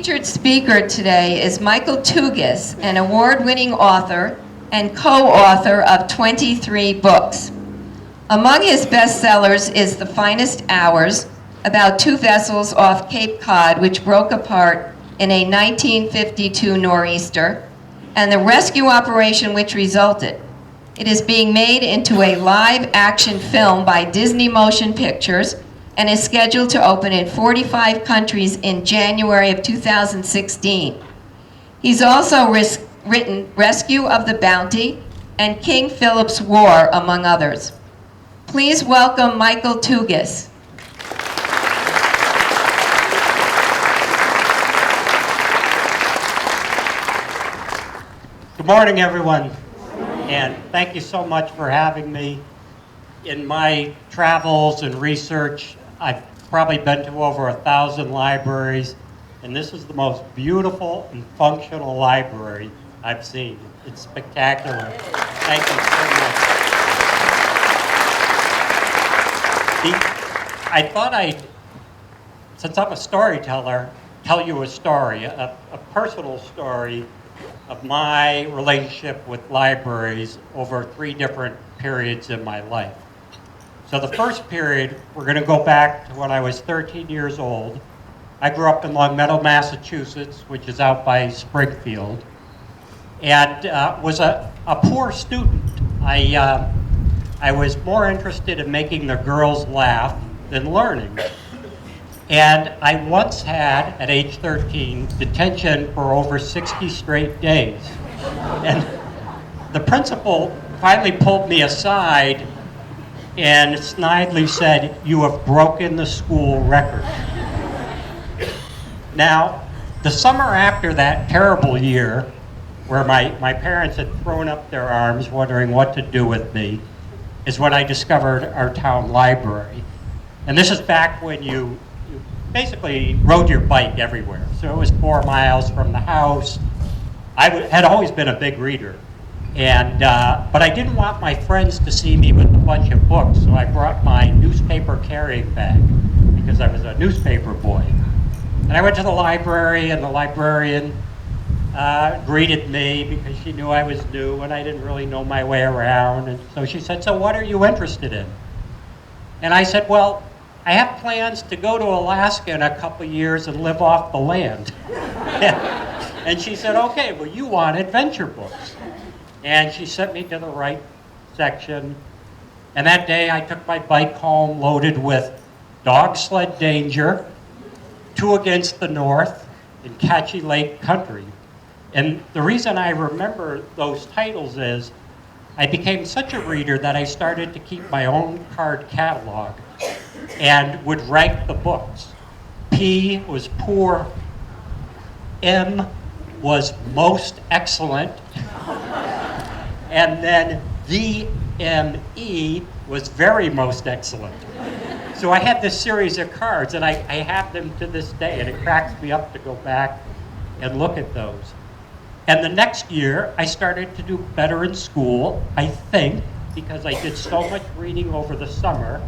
featured speaker today is Michael Tougias, an award-winning author and co-author of 23 books. Among his bestsellers is The Finest Hours, about two vessels off Cape Cod which broke apart in a 1952 nor'easter, and the rescue operation which resulted. It is being made into a live-action film by Disney Motion Pictures and is scheduled to open in 45 countries in January of 2016. He's also written Rescue of the Bounty and King Philip's War, among others. Please welcome Michael Tougias. Good morning, everyone, and thank you so much for having me. In my travels and research, I've probably been to over 1,000 libraries, and this is the most beautiful and functional library I've seen. It's spectacular. Thank you so much. I thought I'd, since I'm a storyteller, tell you a story, a personal story of my relationship with libraries over 3 different periods in my life. So the first period, we're going to go back to when I was 13 years old. I grew up in Longmeadow, Massachusetts, which is out by Springfield, and was a poor student. I was more interested in making the girls laugh than learning. And I once had, at age 13, detention for over 60 straight days. And the principal finally pulled me aside and snidely said, "You have broken the school record." Now, the summer after that terrible year, where my parents had thrown up their arms wondering what to do with me, is when I discovered our town library. And this is back when you basically rode your bike everywhere. So it was 4 miles from the house. I had always been a big reader. And, but I didn't want my friends to see me with a bunch of books, so I brought my newspaper carrying bag because I was a newspaper boy. And I went to the library, and the librarian greeted me because she knew I was new and I didn't really know my way around. And so she said, "So what are you interested in?" And I said, "Well, I have plans to go to Alaska in a couple years and live off the land." And she said, "Okay, well, you want adventure books." And she sent me to the right section. And that day I took my bike home loaded with Dog Sled Danger, Two Against the North, and Catchy Lake Country. And the reason I remember those titles is I became such a reader that I started to keep my own card catalog and would rank the books. P was poor, M was most excellent, and then VME was very most excellent. So I had this series of cards, and I have them to this day, and it cracks me up to go back and look at those. And the next year, I started to do better in school, I think, because I did so much reading over the summer.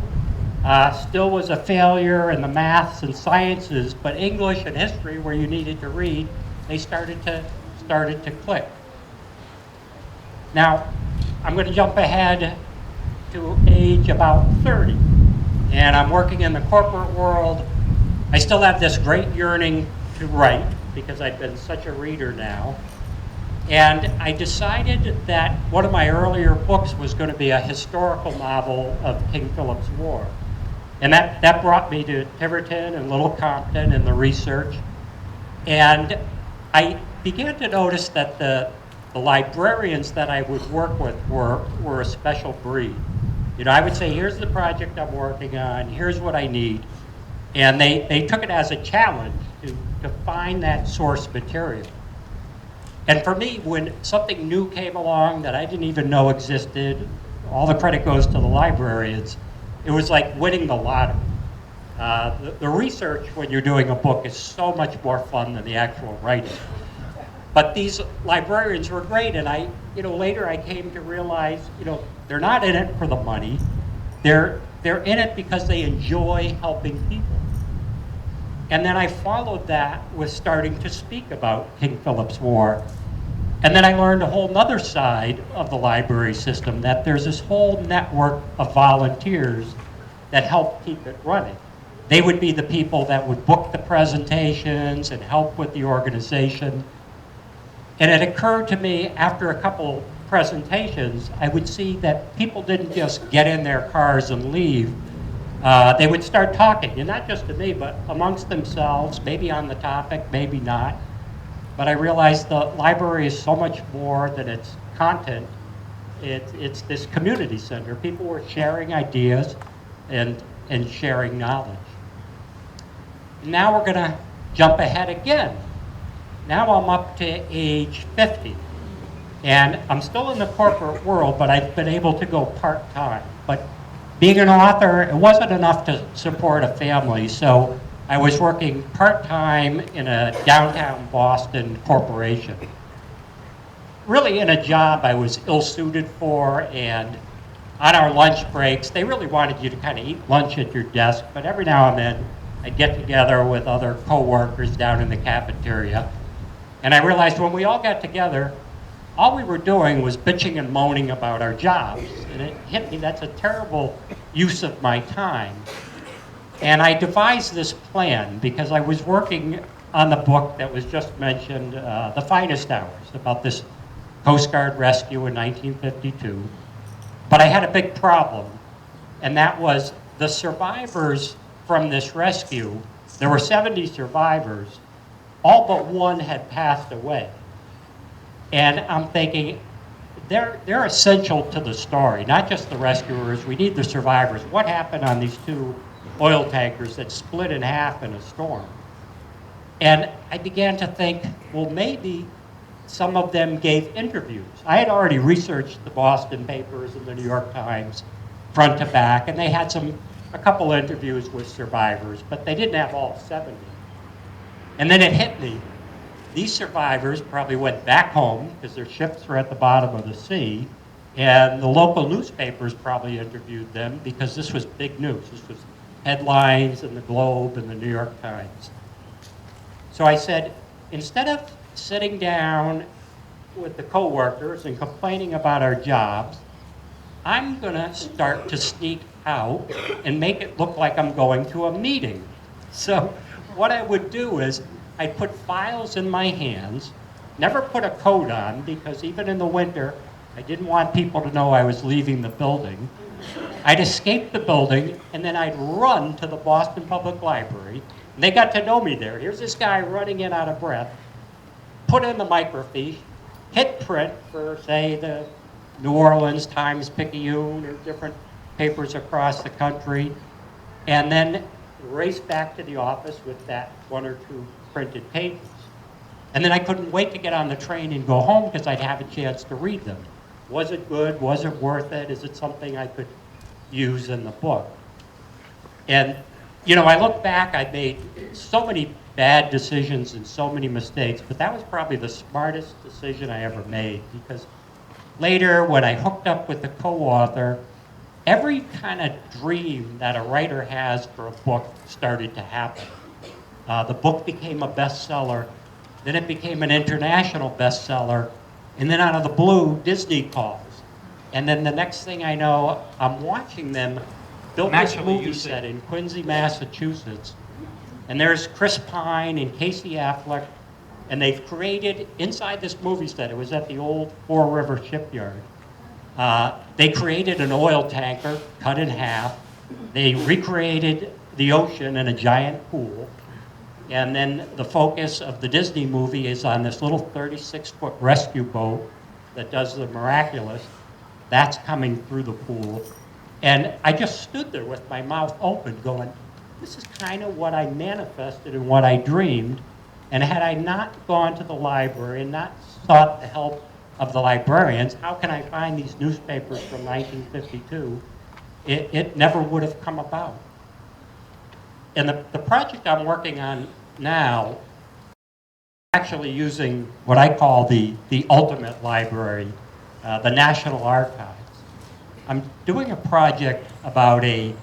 Still was a failure in the maths and sciences, but English and history, where you needed to read, they started to click. Now, I'm going to jump ahead to age about 30, and I'm working in the corporate world. I still have this great yearning to write because I've been such a reader now. And I decided that one of my earlier books was going to be a historical novel of King Philip's War. And that brought me to Tiverton and Little Compton and the research. And I began to notice that the librarians that I would work with were a special breed. You know, I would say, "Here's the project I'm working on, here's what I need." And they took it as a challenge to find that source material. And for me, when something new came along that I didn't even know existed, all the credit goes to the librarians. It was like winning the lottery. The research when you're doing a book is so much more fun than the actual writing. But these librarians were great, and later I came to realize, they're not in it for the money. They're in it because they enjoy helping people. And then I followed that with starting to speak about King Philip's War. And then I learned a whole nother side of the library system, that there's this whole network of volunteers that help keep it running. They would be the people that would book the presentations and help with the organization. And it occurred to me after a couple presentations, I would see that people didn't just get in their cars and leave. They would start talking, and not just to me, but amongst themselves, maybe on the topic, maybe not. But I realized the library is so much more than its content. It's this community center. People were sharing ideas and sharing knowledge. Now we're going to jump ahead again. Now I'm up to age 50. And I'm still in the corporate world, but I've been able to go part-time. But being an author, it wasn't enough to support a family, so I was working part-time in a downtown Boston corporation. Really in a job I was ill-suited for, and on our lunch breaks, they really wanted you to kind of eat lunch at your desk, but every now and then I'd get together with other coworkers down in the cafeteria. And I realized when we all got together, all we were doing was bitching and moaning about our jobs. And it hit me, that's a terrible use of my time. And I devised this plan because I was working on the book that was just mentioned, The Finest Hours, about this Coast Guard rescue in 1952. But I had a big problem, and that was the survivors from this rescue. There were 70 survivors. All but one had passed away. And I'm thinking, they're essential to the story, not just the rescuers. We need the survivors. What happened on these two oil tankers that split in half in a storm? And I began to think, well, maybe some of them gave interviews. I had already researched the Boston papers and the New York Times front to back, and they had a couple interviews with survivors, but they didn't have all 70. And then it hit me. These survivors probably went back home because their ships were at the bottom of the sea, and the local newspapers probably interviewed them because this was big news. This was headlines in the Globe and the New York Times. So I said, instead of sitting down with the coworkers and complaining about our jobs, I'm going to start to sneak out and make it look like I'm going to a meeting. So what I would do is I'd put files in my hands, never put a coat on, because even in the winter, I didn't want people to know I was leaving the building. I'd escape the building, and then I'd run to the Boston Public Library. And they got to know me there. Here's this guy running in out of breath, put in the microfiche, hit print for, say, the New Orleans Times-Picayune or different papers across the country, and then race back to the office with that one or two printed pages. And then I couldn't wait to get on the train and go home because I'd have a chance to read them. Was it good? Was it worth it? Is it something I could use in the book? And, you know, I look back, I made so many bad decisions and so many mistakes, but that was probably the smartest decision I ever made, because later when I hooked up with the co-author, every kind of dream that a writer has for a book started to happen. The book became a bestseller, then it became an international bestseller, and then out of the blue, Disney calls. And then the next thing I know, I'm watching them build this movie set in Quincy, Massachusetts, and there's Chris Pine and Casey Affleck, and they've created, inside this movie set, it was at the old Four River Shipyard, they created an oil tanker cut in half. They recreated the ocean in a giant pool. And then the focus of the Disney movie is on this little 36-foot rescue boat that does the miraculous. That's coming through the pool. And I just stood there with my mouth open going, this is kind of what I manifested and what I dreamed. And had I not gone to the library and not sought the help of the librarians, how can I find these newspapers from 1952? It never would have come about. And the project I'm working on now, actually using what I call the ultimate library, the National Archives. I'm doing a project about a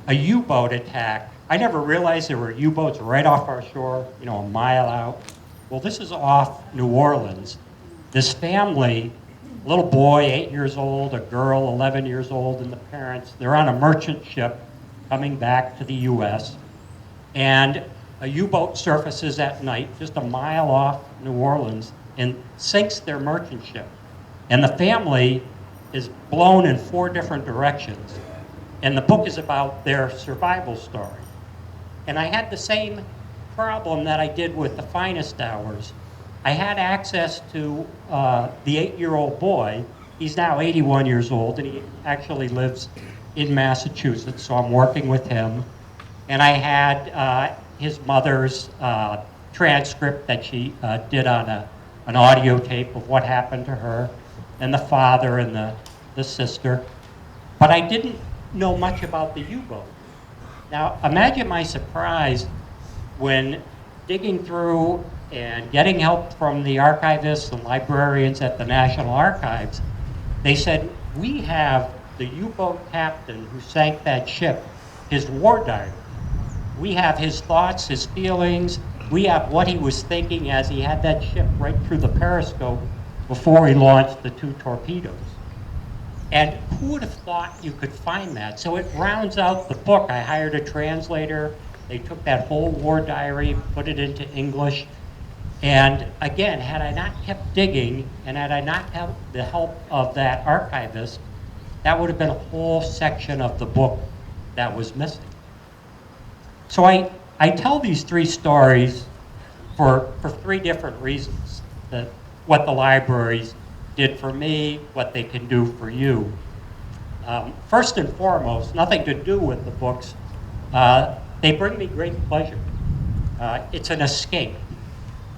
U-boat attack I never realized there were U-boats right off our shore, you know, a mile out. Well, this is off New Orleans. This family, a little boy, 8 years old, a girl, 11 years old, and the parents, they're on a merchant ship coming back to the U.S. And a U-boat surfaces at night, just a mile off New Orleans, and sinks their merchant ship. And the family is blown in 4 different directions. And the book is about their survival story. And I had the same problem that I did with The Finest Hours. I had access to the 8-year-old boy. He's now 81 years old, and he actually lives in Massachusetts, so I'm working with him. And I had his mother's transcript that she did on an audio tape of what happened to her, and the father and the sister. But I didn't know much about the U-boat. Now, imagine my surprise when digging through and getting help from the archivists and librarians at the National Archives. They said, we have the U-boat captain who sank that ship, his war diary. We have his thoughts, his feelings. We have what he was thinking as he had that ship right through the periscope before he launched the 2 torpedoes. And who would have thought you could find that? So it rounds out the book. I hired a translator. They took that whole war diary, put it into English. And again, had I not kept digging, and had I not had the help of that archivist, that would have been a whole section of the book that was missing. So I tell these 3 stories for 3 different reasons. What the libraries did for me, what they can do for you. First and foremost, nothing to do with the books, they bring me great pleasure. It's an escape.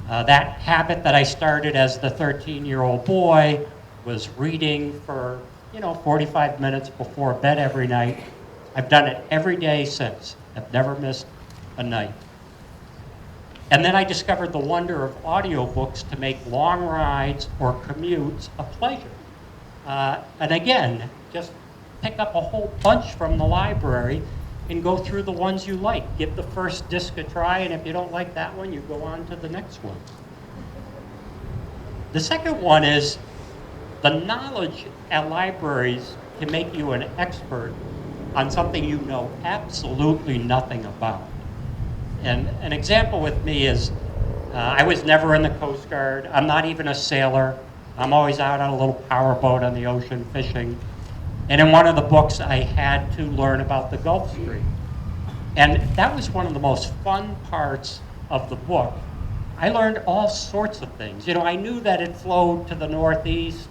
That habit that I started as the 13-year-old boy was reading for 45 minutes before bed every night. I've done it every day since. I've never missed a night. And then I discovered the wonder of audiobooks to make long rides or commutes a pleasure. And again, just pick up a whole bunch from the library and go through the ones you like. Give the first disc a try, and if you don't like that one, you go on to the next one. The second one is the knowledge at libraries can make you an expert on something you know absolutely nothing about. And an example with me is, I was never in the Coast Guard. I'm not even a sailor. I'm always out on a little powerboat on the ocean fishing. And in one of the books, I had to learn about the Gulf Stream. And that was one of the most fun parts of the book. I learned all sorts of things. I knew that it flowed to the northeast,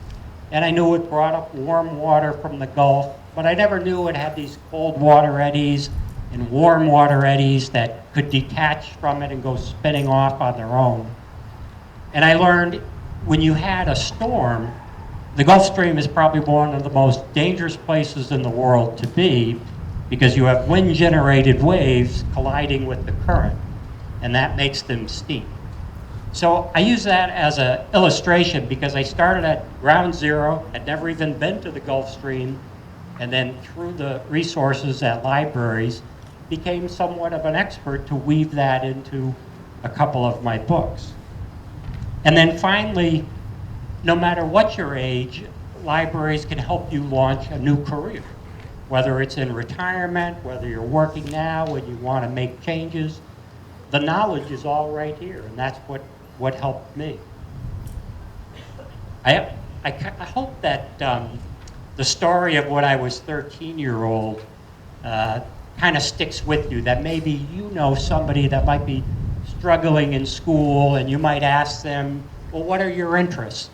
and I knew it brought up warm water from the Gulf, but I never knew it had these cold water eddies and warm water eddies that could detach from it and go spinning off on their own. And I learned when you had a storm, the Gulf Stream is probably one of the most dangerous places in the world to be, because you have wind-generated waves colliding with the current, and that makes them steep. So I use that as an illustration because I started at ground zero, had never even been to the Gulf Stream, and then through the resources at libraries, became somewhat of an expert to weave that into a couple of my books. And then finally, no matter what your age, libraries can help you launch a new career. Whether it's in retirement, whether you're working now and you want to make changes, the knowledge is all right here, and that's what helped me. I hope that the story of when I was 13-year-old kind of sticks with you, that maybe you know somebody that might be struggling in school, and you might ask them, well, what are your interests?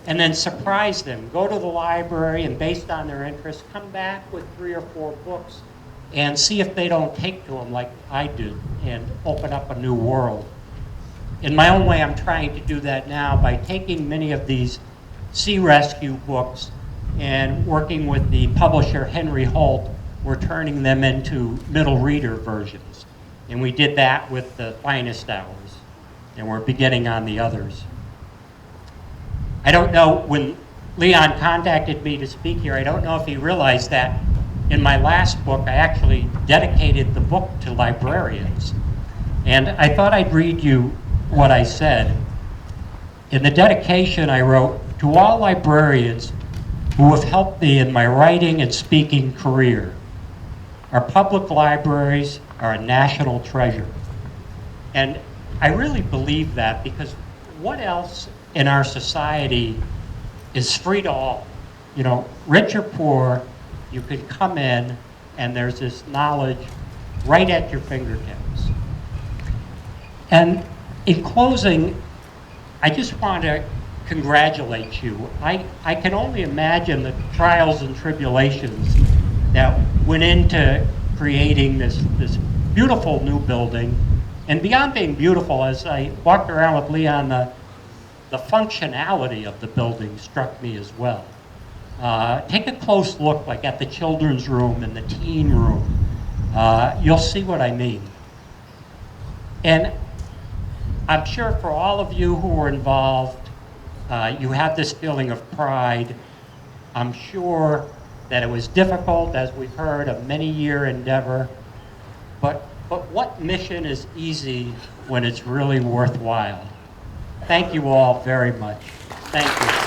And then surprise them. Go to the library, and based on their interests, come back with 3 or 4 books and see if they don't take to them like I did and open up a new world. In my own way, I'm trying to do that now by taking many of these sea rescue books and working with the publisher Henry Holt. We're turning them into middle reader versions. And we did that with The Finest Hours, and we're beginning on the others. I don't know, when Leon contacted me to speak here, I don't know if he realized that in my last book, I actually dedicated the book to librarians. And I thought I'd read you what I said. In the dedication, I wrote, "To all librarians who have helped me in my writing and speaking career, our public libraries are a national treasure." And I really believe that, because what else in our society is free to all? You know, rich or poor, you can come in and there's this knowledge right at your fingertips. And in closing, I just want to congratulate you. I can only imagine the trials and tribulations that went into creating this beautiful new building. And beyond being beautiful, as I walked around with Leon, the functionality of the building struck me as well. Take a close look, like at the children's room and the teen room. You'll see what I mean. And I'm sure for all of you who were involved, you have this feeling of pride. I'm sure that it was difficult, as we've heard, a many-year endeavor. But what mission is easy when it's really worthwhile? Thank you all very much. Thank you.